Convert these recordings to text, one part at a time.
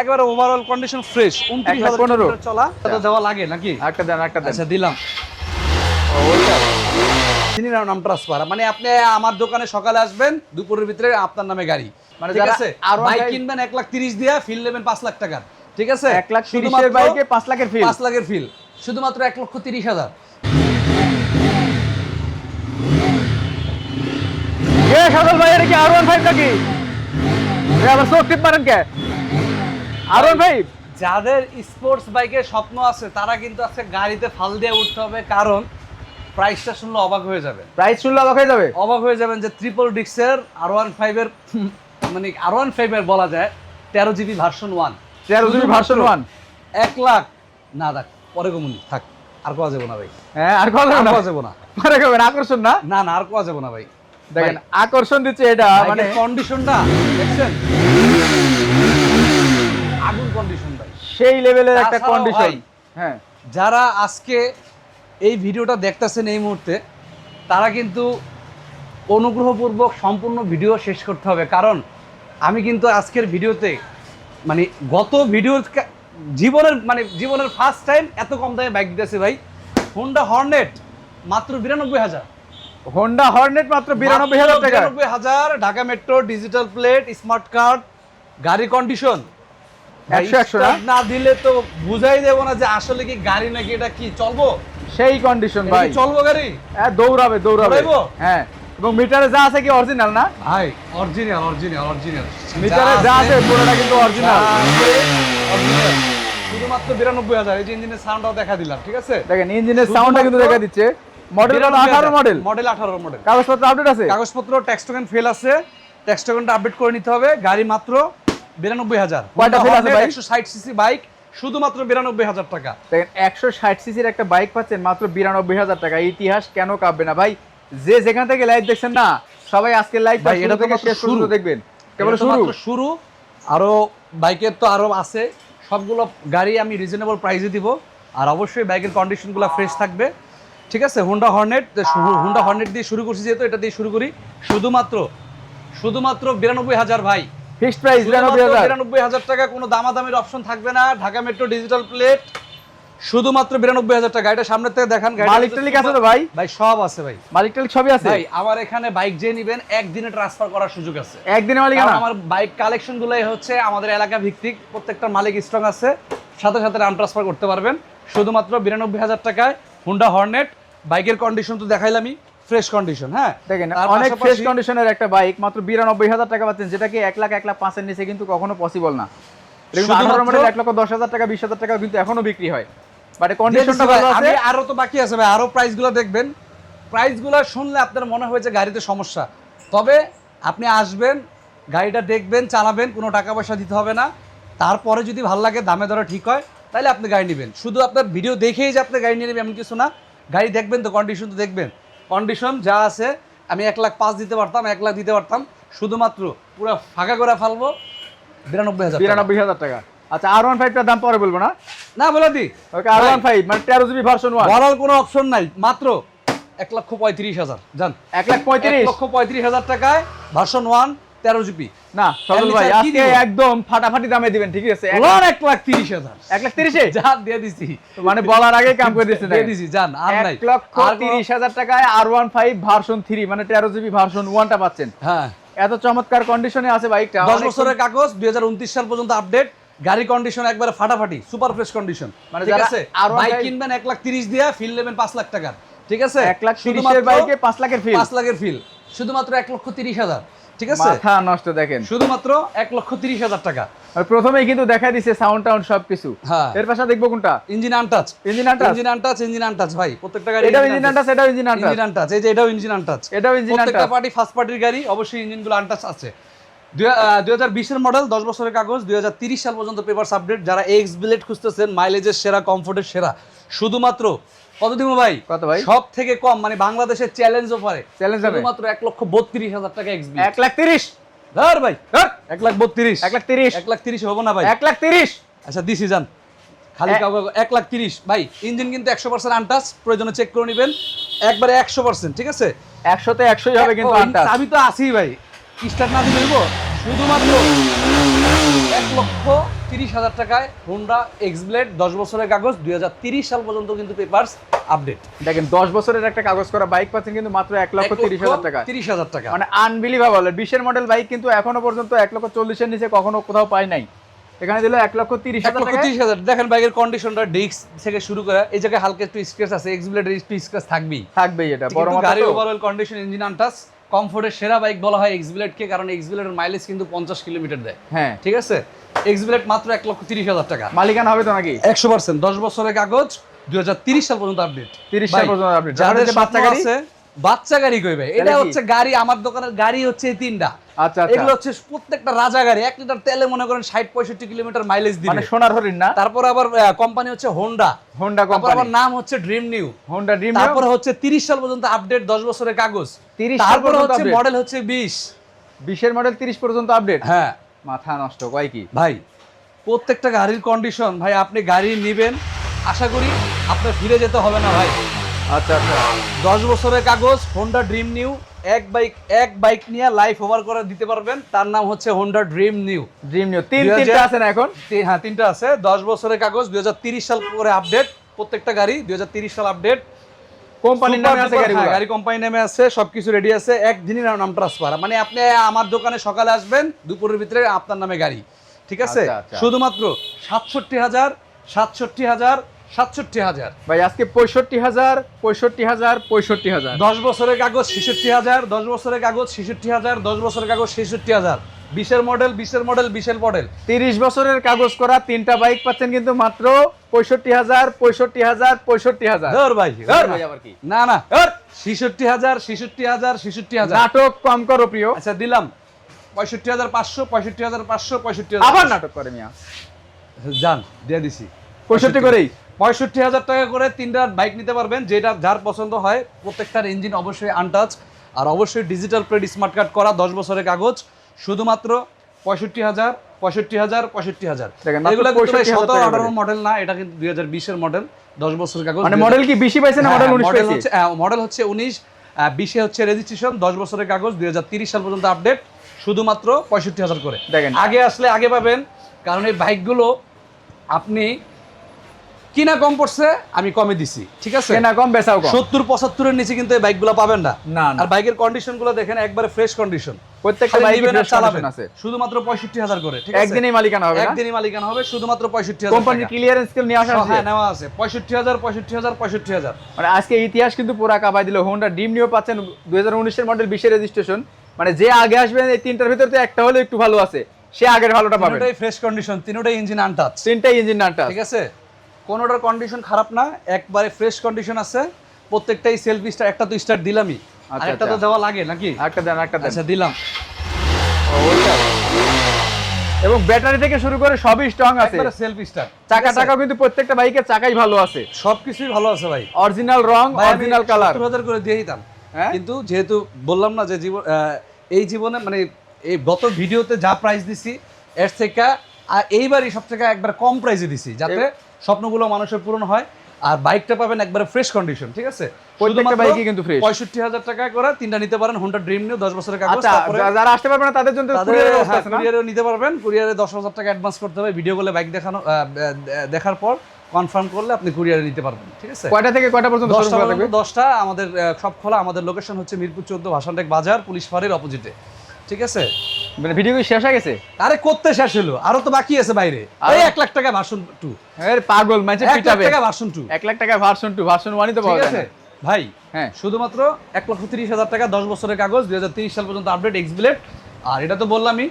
একবারে overall condition fresh 29000 kilometre চলা। এটা দেওয়া লাগে নাকি? একটা দেন। আচ্ছা দিলাম। চিনি না নাম ট্রান্সফার মানে আপনি আমার দোকানে সকালে আসবেন, দুপুরের ভিতরে আপনার নামে গাড়ি, মানে ঠিক যারা আছে? আরো বাইক কিনবেন 1,30,000 দিয়া, ফিল নেবেন 5 লাখ টাকার, ঠিক আছে? 1,30,000 এর বাইকে 5 লাখের ফিল। 5 লাখের ফিল শুধুমাত্র 1,30,000। এ সাদল ভাই, এটা কি R15 নাকি? এ আবার চোখ টিপ মারেন কে? R15 যাদের স্পোর্টস বাইকের স্বপ্ন আছে তারা কিন্তু আজকে গাড়িতে ফাল দিয়ে উঠতে হবে, কারণ প্রাইসটা শুনলে অবাক হয়ে যাবে। প্রাইস শুনলে অবাক হয়ে যাবে। অবাক হয়ে যাবেন যে ট্রিপল ডিক্সের R15 এর মানে R15 এর বলা যায় 13 GB version 1, 13 GB version 1 1 lakh না দেখ পরে কমুনি থাক, আর কোয়া যাবে না ভাই। হ্যাঁ, আর কথা না কোয়া যাবে না, পরে কবেন আকর্ষণ না না না আর কোয়া যাবে না ভাই। দেখেন আকর্ষণ দিচ্ছে এটা, মানে কন্ডিশনটা দেখছেন, আগুন কন্ডিশন ভাই, সেই লেভেলের একটা তাছাড়াও কন্ডিশন। ভাই, হ্যাঁ, যারা আজকে এই ভিডিওটা দেখতেছেন এই মুহূর্তে, তারা কিন্তু অনুগ্রহপূর্বক সম্পূর্ণ ভিডিও শেষ করতে হবে, কারণ আমি কিন্তু আজকের ভিডিওতে মানে গত ভিডিওর জীবনের ফার্স্ট টাইম এত কম দামে বাইক দিতেছে ভাই। হোন্ডা হর্নেট মাত্র 92,000, হোন্ডা হর্নেট মাত্র 92,000 টাকা। 92,000, Dhaka metro, digital plate, smart card, গাড়ি কন্ডিশন 100 না দিলে তো বুঝাই দেবো না যে আসলে কি গাড়ি নাকি এটা কি চলবো। সেই কন্ডিশন এটা ভাই, কি চলবো গাড়ি? হ্যাঁ দৌড়াবে। দৌড়াইবো? হ্যাঁ, এবং মিটারে যা আছে কি অরিজিনাল না ভাই? অরিজিনাল মিটারে যা আছে পুরোটা কিন্তু অরিজিনাল। শুধুমাত্র 92,000। এই যে ইঞ্জিনের সাউন্ডটাও দেখা দিলাম, ঠিক আছে? দেখেন ইঞ্জিনের সাউন্ডটা কিন্তু দেখা দিচ্ছে। Model 18 model. Model 18 model. কাগজপত্র আপডেট আছে? কাগজপত্র ট্যাক্স টোকেন ফেল আছে, ট্যাক্স টোকেনটা আপডেট করে নিতে হবে। গাড়ি মাত্র 92,000। কয়টা ফেল আছে ভাই? 160 সিসি বাইক শুধুমাত্র 92,000 টাকা। দেখেন 160 সিসির একটা বাইক পাচ্ছেন মাত্র 92,000 টাকা। ইতিহাস কেন কাঁপবে না ভাই? যে যেখান থেকে লাইভ দেখছেন না, সবাই আজকে লাইভ ভাই এটা থেকে শেষ পর্যন্ত দেখবেন। কেবল শুরু, আরো বাইকের তো আরো আছে। সবগুলো গাড়ি আমি রিজনেবল প্রাইসে দিব, আর অবশ্যই বাইকের কন্ডিশনগুলো ফ্রেশ থাকবে, ঠিক আছে? হোন্ডা হর্নেট দিয়ে শুরু করছি, যেহেতু এটা দিয়ে শুরু করি। শুধুমাত্র 92,000 ভাই, ফিক্সড প্রাইস 92,000 টাকা। কোনো দামাদামির অপশন থাকবে না। ঢাকা মেট্রো, ডিজিটাল প্লেট, শুধুমাত্র 92,000 টাকা। এটা সামনে থেকে দেখান। মালিক টালিক আছে তো ভাই? ভাই সব আছে ভাই, মালিক টালিক সবই আছে ভাই। আমার এখানে বাইক যে নিবেন একদিনে ট্রান্সফার করার সুযোগ আছে। একদিনে মালিক? আমার বাইক কালেকশন গুলাই হচ্ছে আমাদের এলাকা ভিত্তিক, প্রত্যেকটা মালিক স্ট্রং আছে, সাথে সাথে রান ট্রান্সফার করতে পারবেন। শুধুমাত্র 92,000 টাকায় হোন্ডা হর্নেট। বাইকের কন্ডিশন তো দেখাইলামই, ফ্রেশ কন্ডিশন। হ্যাঁ দেখেন অনেক ফ্রেশ কন্ডিশনের একটা বাইক মাত্র 92,000 টাকা পাচ্ছেন, যেটা কি 1 লাখ 1,05,000 নিচে কিন্তু কখনো পসিবল না। এরকম 18 মডেল 1,10,000 টাকা 20,000 টাকা কিন্তু এখনো বিক্রি হয়, বাট কন্ডিশনটা ভালো আছে। আরো তো বাকি আছে ভাই, আরো প্রাইসগুলো দেখবেন। প্রাইসগুলো শুনলে আপনার মনে হয় যে গাড়িতে সমস্যা, তবে আপনি আসবেন, গাড়িটা দেখবেন, চালাবেন, কোনো টাকা পয়সা দিতে হবে না। তারপরে যদি ভালো লাগে, দামে দরে ঠিক হয়, তাহলে আপনি গাড়ি নেবেন। শুধু আপনার ভিডিও দেখেই যে আপনি গাড়ি নিয়ে নেবেন এমন কিছু না। গাড়ি দেখবেন তো, কন্ডিশন তো দেখবেন। কন্ডিশন যা আছে, আমি 1,05,000 দিতে পারতাম, 1 লাখ দিতে পারতাম, শুধুমাত্র পুরো ফাঁকা করে ফেলবো 92,000 টাকা। আচ্ছা, R15 টার দাম পরে বলবো না? না বলে দি। ওকে, R15 মানে 13 জিবি ভার্সন 1 বলার কোনো অপশন নাই, মাত্র 1,35,000। জান 1,35,000 টাকায় ভার্সন 1 13 জিবি। না সজল ভাই, আজকে একদম ফাটাফাটি দামে দিবেন, ঠিক আছে? 1,30,000। 1,30,000 এ যা দিয়ে দিছি, মানে বলার আগে কাম করে দিয়েছেন। দিয়ে দিছি জান, আর নাই। 1,30,000 টাকায় R15 ভার্সন 3 মানে 13 জিবি ভার্সন 1 টা পাচ্ছেন। হ্যাঁ, এত চমৎকার কন্ডিশনে আছে বাইকটা। 10 বছরের কাগজ, 2029 সাল পর্যন্ত আপডেট। গাড়ি কন্ডিশন একবারে ফাটাফাটি, সুপার ফ্রেশ কন্ডিশন। মানে ঠিক যারা আছে, বাইক কিনবেন 1,30,000 দিয়া, ফিল নেবেন 5 লাখ টাকার, ঠিক আছে? 1,30,000 এর বাইকে 5 লাখের ফিল। 5 লাখের ফিল শুধুমাত্র 1,30,000, ঠিক আছে? মাথা নষ্ট। দেখেন শুধুমাত্র 1,30,000 টাকা। আর প্রথমেই কিন্তু দেখা দিছে সাউন্ড টাউন্ড সবকিছু। হ্যাঁ, এর পাশে দেখবো কোনটা? Engine untouch. ইঞ্জিন আনটাচ ভাই, প্রত্যেকটা গাড়ি এটাও ইঞ্জিন আনটাচ, এটাও ইঞ্জিন ইঞ্জিন আনটাচ। এই যে এটাও ইঞ্জিন আনটাচ, এটাও ইঞ্জিন আনটাচ। প্রত্যেকটা পার্টি ফার্স্ট পার্টির গাড়ি, অবশ্যই ইঞ্জিনগুলো আনটাচ আছে। 2020 এর মডেল, 10 বছরের কাগজ, 2030 সাল পর্যন্ত পেপারস আপডেট। যারা এক্স বিলেট খুঁজতেছেন, মাইলেজের সেরা, কমফোর্টের সেরা, শুধুমাত্র কত দিব ভাই? কত ভাই? সব থেকে কম, মানে বাংলাদেশের চ্যালেঞ্জ অফারে শুধুমাত্র 1,32,000 টাকা এক্সবি। 1,30,000 ধর ভাই, 1,32,000। 1,30,000 1,30,000 হবে না ভাই? 1,30,000 আচ্ছা দিছি যান, খালি 1,30,000 ভাই। ইঞ্জিন কিন্তু 100% আনটাচ, প্রয়োজনে চেক করে নেবেন, একবারে 100%, ঠিক আছে? 100 তে 100ই হবে কিন্তু আনটাচ। আমি তো আছি ভাই, স্টার্ট না দিলে শুধুমাত্র 30,000 টাকায় হোন্ডা এক্সব্লেড 10 বছরের কাগজ 2030 সাল পর্যন্ত কিন্তু পেপারস আপডেট। দেখেন 10 বছরের একটা কাগজ করা বাইক পাচ্ছেন কিন্তু মাত্র 1,30,000 টাকা। 30,000 টাকা মানে আনবিলিভেবল। 20 এর মডেল বাইক কিন্তু এখনো পর্যন্ত 1,40,000 এর নিচে কখনো কোথাও পাই নাই, এখানে দিল 1,30,000 টাকা। 1,30,000। দেখেন বাইকের কন্ডিশনটা, ডিস্ক থেকে শুরু করে এই জায়গায় হালকা একটু স্ক্র্যাচ আছে, এক্সব্লেডের একটু স্ক্র্যাচ থাকবেই, এটা বড় মাথা গাড়ি তো। ওভারঅল কন্ডিশন, ইঞ্জিন আনটাচ, কমফোর্টের সেরা বাইক বলা হয় এক্সব্লেড কে, কারণ এক্সব্লেডের মাইলেজ কিন্তু 50 কিলোমিটার দেয়। হ্যাঁ ঠিক আছে, এক্সব্লেড মাত্র 1,30,000 টাকা। মালিকানা হবে তো নাকি? 100% 10 বছরের কাগজ 2030 সাল পর্যন্ত আপডেট। 30 সাল পর্যন্ত আপডেট। যাদের বাচ্চা গাড়ি আছে, বাচ্চা গাড়ি কইবে, এটা হচ্ছে গাড়ি, আমার দোকানের গাড়ি হচ্ছে এই তিনটা। আচ্ছা এগুলো হচ্ছে প্রত্যেকটা রাজা গাড়ি, 1 লিটার তেলে মনে করেন 60-65 কিলোমিটার মাইলেজ দিবে, মানে সোনার হরিণ না। তারপর আবার কোম্পানি হচ্ছে হোন্ডা কোম্পানি, আবার নাম হচ্ছে ড্রিম নিউ, হোন্ডা ড্রিম। তারপর হচ্ছে 30 সাল পর্যন্ত আপডেট, 10 বছরের কাগজ। 30 তারপর হচ্ছে মডেল হচ্ছে 20 এর মডেল 30 পর্যন্ত আপডেট। হ্যাঁ মাথা নষ্ট কয় কি ভাই, প্রত্যেকটা গাড়ির কন্ডিশন ভাই, আপনি গাড়ি নেবেন আশা করি আপনার ফিরে যেতে হবে না ভাই। আচ্ছা 10 বছরের কাগজ, হোন্ডা ড্রিম নিউ, এক বাইক নিয়ে লাইফ ওভার করে দিতে পারবেন, তার নাম হচ্ছে হোন্ডা ড্রিম নিউ। তিনটা আছে না এখন? হ্যাঁ, তিনটা আছে। 10 বছরের কাগজ, 2030 সাল করে আপডেট, প্রত্যেকটা গাড়ি 2030 সাল আপডেট। কোম্পানির নামে আছে গাড়িগুলো? গাড়ি কোম্পানির নামে আছে, সবকিছু রেডি আছে, একদিনই নাম ট্রান্সফার। মানে আপনি আমার দোকানে সকালে আসবেন, দুপুরের ভিতরে আপনার নামে গাড়ি। ঠিক আছে, শুধুমাত্র 67,000 ভাই আজকে 65,000 10 বছরের কাগজ 66,000, 10 বছরের কাগজ 66,000, 10 বছরের কাগজ 66,000, 20 মডেল 20 মডেল 30 বছরের কাগজ করা তিনটা বাইক পাচ্ছেন কিন্তু মাত্র 65,000 ধর ভাই আবার কি না 66,000 নাটক কম করো প্রিয়। আচ্ছা দিলাম 65,500 65,500 আবার নাটক করে মিয়া, জান দিয়ে দিছি 65 করেই 65,000 টাকা করে তিনটা বাইক নিতে পারবেন, যেটা যার পছন্দ হয়। প্রত্যেকটার ইঞ্জিন অবশ্যই আনটাচ, আর অবশ্যই ডিজিটাল প্লেট স্মার্ট কার্ড করা, 10 বছরের কাগজ, শুধুমাত্র 65,000 এগুলো 17-18 মডেল না, এটা কিন্তু 2020 এর মডেল, 10 বছরের কাগজ। মানে মডেল কি 20 পাইছে না মডেল 19 পাইছে? মডেল হচ্ছে 19, 20 হচ্ছে রেজিস্ট্রেশন, 10 বছরের কাগজ, 2030 সাল পর্যন্ত আপডেট, শুধুমাত্র 65,000 করে। দেখেন আগে আসলে আগে পাবেন, কারণ এই বাইকগুলো আপনি কিনা কম পড়ছে, আমি কমে দিছি। ঠিক আছে, কেনা কম বেচাও কম। 70-75 এর নিচে কিন্তু এই বাইকগুলো পাবেন না। আর বাইকের কন্ডিশনগুলো দেখেন, একবারে ফ্রেশ কন্ডিশন, প্রত্যেকটা বাইকে ফ্রেশ কন্ডিশন আছে, শুধুমাত্র 65,000 করে। ঠিক আছে, একদিনেই মালিকানা হবে না? একদিনই মালিকানা হবে, শুধুমাত্র 65,000 কোম্পানির ক্লিয়ারেন্স স্কেল নিয়ে আসা আছে? হ্যাঁ, নেওয়া আছে 65,000 মানে আজকে ইতিহাস কিন্তু পুরা কাবাই দিল। হোন্ডা ড্রিম নিউ পাচ্ছেন 2019 এর মডেল, 20 এর রেজিস্ট্রেশন। মানে যে আগে আসবেন এই তিনটার ভিতর তো একটা হলে একটু ভালো আছে, সে আগের ভালোটা পাবে। তিনটাই ফ্রেশ কন্ডিশন, তিনটাই ইঞ্জিন আনটাচ, তিনটাই ইঞ্জিন আনটাচ। ঠিক আছে, কোনোটার কন্ডিশন খারাপ না, একবারে ফ্রেশ কন্ডিশন আছে। প্রত্যেকটাই সেলফ স্টার্ট, একটা তো স্টার্ট দিলামই, আর একটা তো দেওয়া লাগে নাকি? একটা দেন। আচ্ছা দিলাম। এবং ব্যাটারি থেকে শুরু করে সবই স্ট্রং আছে, একবারে সেলফ স্টার্ট। চাকাটাও কিন্তু প্রত্যেকটা বাইকের চাকাই ভালো আছে, সবকিছুই ভালো আছে ভাই, অরিজিনাল রং, অরিজিনাল কালার। 70,000 করে দিয়ে দিতাম, কিন্তু যেহেতু বললাম না যে এই জীবনে মানে এই গত ভিডিওতে যা প্রাইস দিছি এর থেকে এইবারই সব থেকে একবার কম প্রাইসে দিছি, যাতে স্বপ্নগুলো মানুষের পূরণ হয়। আর বাইকটা পাবেন একবারে ফ্রেশ কন্ডিশন। ঠিক আছে, প্রত্যেকটা বাইকই কিন্তু ফ্রেশ। 65,000 টাকা করে তিনটা নিতে পারেন, হোন্ডা ড্রিম নিউ, 10 বছরের কাগজ। তারপরে যারা আসতে পারবে না তাদের জন্য কুরিয়ারের ব্যবস্থা আছে না? কুরিয়ারেও নিতে পারবেন, কুরিয়ারে 10,000 টাকা অ্যাডভান্স করতে হবে, ভিডিও কলে বাইক দেখার পর কনফার্ম করলে আপনি কুরিয়ারে নিতে পারবেন। ঠিক আছে, কয়টা থেকে কয়টা পর্যন্ত শোরুম খোলা থাকবে? 10টা আমাদের সব খোলা। আমাদের লোকেশন হচ্ছে মিরপুর 14 ভাসানটেক বাজার, পুলিশ ফাঁড়ির অপোজিটে। ঠিক আছে, মানে ভিডিও কি শেষ হয়ে গেছে? আরে করতে শেষ হলো, আরো তো বাকি আছে বাইরে। এই 1 লাখ টাকা ভার্সন 2, এর পাগল মানে পিটাবে। 1 লাখ টাকা ভার্সন 2, 1 লাখ টাকা ভার্সন 2, ভার্সন 1 ই তো পাওয়া যায় না ভাই। হ্যাঁ, শুধুমাত্র 1,30,000 টাকা, 10 বছরের কাগজ, 2030 সাল পর্যন্ত আপডেট, এক্সব্লেড। আর এটা তো বললামই,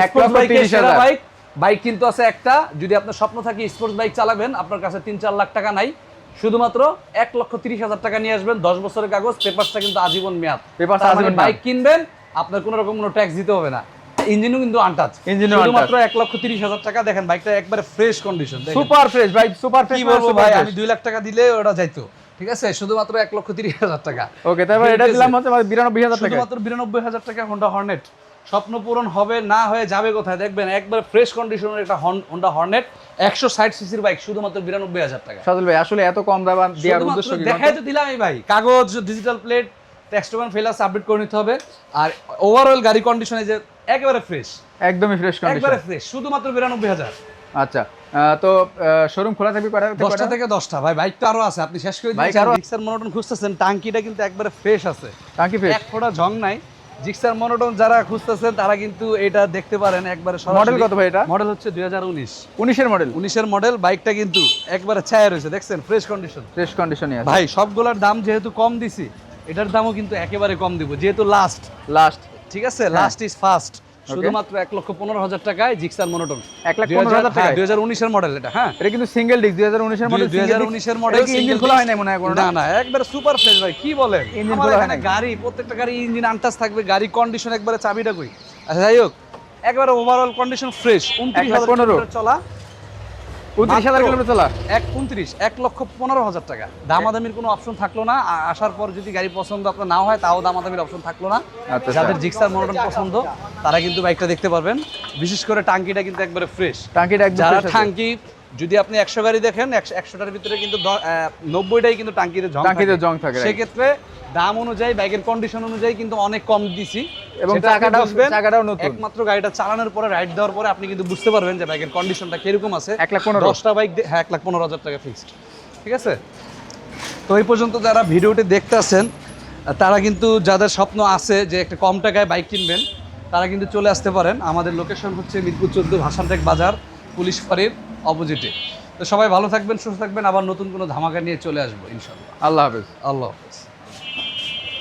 1,30,000 বাইক কিন্তু আছে একটা। যদি আপনার স্বপ্ন থাকে স্পোর্টস বাইক চালাবেন, আপনার কাছে 3-4 লাখ টাকা নাই, শুধুমাত্র 1,30,000 টাকা নিয়ে আসবেন, 10 বছরের কাগজ, পেপারসটা কিন্তু আজীবন মেয়াদ। বাইক কিনবেন, আপনার কোনো রকম কোনো ট্যাক্স দিতে হবে না, ইঞ্জিনও কিন্তু আনটাচ, শুধুমাত্র 1,30,000 টাকা। দেখেন বাইকটা একবারে ফ্রেশ কন্ডিশন, সুপার ফ্রেশ ভাই, সুপার ফ্রেশ। কি বলবো ভাই, আমি 2 লাখ টাকা দিলে ওটা যাইতো। ঠিক আছে, শুধুমাত্র 1,30,000 টাকা। ওকে, তারপর এটা দিলাম হচ্ছে 92,000 টাকা, শুধুমাত্র 92,000 টাকা। হোন্ডা হর্নেট, স্বপ্ন পূরণ হবে না হয়ে যাবে কোথায়? দেখবেন একবার ফ্রেশ কন্ডিশনের একটা হোন্ডা হর্নেট 160 সিসির বাইক, শুধুমাত্র 92,000 টাকা। সাদুল ভাই আসলে এত কম দাম দেওয়ার উদ্দেশ্য কি? দেখাই তো দিলাম এই ভাই, কাগজ, digital plate, text one ফেলাস update করে নিতে হবে। আর ওভারঅল গাড়ি কন্ডিশনে যে একেবারে ফ্রেশ, একদমই ফ্রেশ কন্ডিশন, একবারে ফ্রেশ, শুধুমাত্র 92,000। আচ্ছা তো শোরুম খোলা থাকবে কয়টা 10টা থেকে 10টা ভাই, বাইক তো আরো আছে, আপনি শেষ করে বাইক দিয়েছেন। আরো- জিক্সার মনোটন খুঁজতেছেন, টাঙ্কিটা কিন্তু একবারে ফ্রেশ আছে, টাঙ্কি ফ্রেশ। এক ফোঁটা জং নাই। জিক্সার মনোটন যারা খুঁজতেছেন তারা কিন্তু এটা দেখতে পারেন একবারে সরাসরি। মডেল কত ভাই এটা? মডেল হচ্ছে 2019, 19 মডেল, 19 মডেল। বাইকটা কিন্তু একবারে ছায়া রয়েছে, দেখছেন ফ্রেশ কন্ডিশন। ফ্রেশ কন্ডিশনই আছে ভাই সবগুলোর দাম যেহেতু কম দিছি, এটার দামও কিন্তু একেবারে কম দিব, যেহেতু লাস্ট, লাস্ট। ঠিক আছে, লাস্ট ইজ ফার্স্ট। শুধুমাত্র 1,15,000 টাকায় জিক্সার মনোটন, 1,15,000 টাকায় 2019 মডেল এটা। হ্যাঁ, এটা কিন্তু single disc 2019 model, 2019 model, engine খোলা হয় না মনে হয় কোনো? না না, একবারে সুপার ফ্রেশ ভাই, কি বলেন। Engine আমার খোলা হয় এখানে নাই। গাড়ি, প্রত্যেকটা গাড়ি ইঞ্জিন আনটাচ থাকবে, গাড়ি কন্ডিশন একবারে, চাবিটা কই। আচ্ছা যাই হোক, একবারে ওভারঅল কন্ডিশন ফ্রেশ। 29,000 কিলোমিটার চলা, 29,000 কিলোমিটার চলা, 1,15,000 টাকা। দামাদামির কোনো অপশন থাকলো না। আসার পর যদি গাড়ি পছন্দ আপনার নাও হয়, তাও দামাদামির অপশন থাকলো না। আচ্ছা, যাদের জিক্সার মনোটন পছন্দ তারা কিন্তু বাইকটা দেখতে পারবেন। বিশেষ করে টাঙ্কিটা কিন্তু একবারে ফ্রেশ। টাঙ্কিটা একদম যারা fresh আছে। টাঙ্কি, যদি আপনি 100 গাড়ি দেখেন, 100টার ভিতরে কিন্তু 90টাই কিন্তু টাঙ্কিতে টাঙ্কিতে জং থাকে, right। সেক্ষেত্রে দাম অনুযায়ী, বাইকের কন্ডিশন অনুযায়ী কিন্তু অনেক কম দিছি। এবং সেটা আপনি বুঝবেন চাকাটাও নতুন। একমাত্র গাড়িটা চালানোর পরে, রাইড দেওয়ার পরে আপনি কিন্তু বুঝতে পারবেন যে বাইকের কন্ডিশনটা কিরকম আছে। 1,15,000 10টা বাইক, হ্যাঁ 1,15,000 টাকা ফিক্সড, ঠিক আছে। তো এই পর্যন্ত যারা ভিডিওটি দেখতে আছেন, তারা কিন্তু যাদের স্বপ্ন আছে যে একটা কম টাকায় বাইক কিনবেন, তারা কিন্তু চলে আসতে পারেন। আমাদের লোকেশন হচ্ছে মিরপুর 14 ভাসানটেক বাজার, পুলিশ ফাঁড়ির অপোজিটে। তো সবাই ভালো থাকবেন, সুস্থ থাকবেন, আবার নতুন কোনো ধামাকা নিয়ে চলে আসবো ইনশাআল্লাহ। আল্লাহ হাফেজ। আল্লাহ হাফেজ।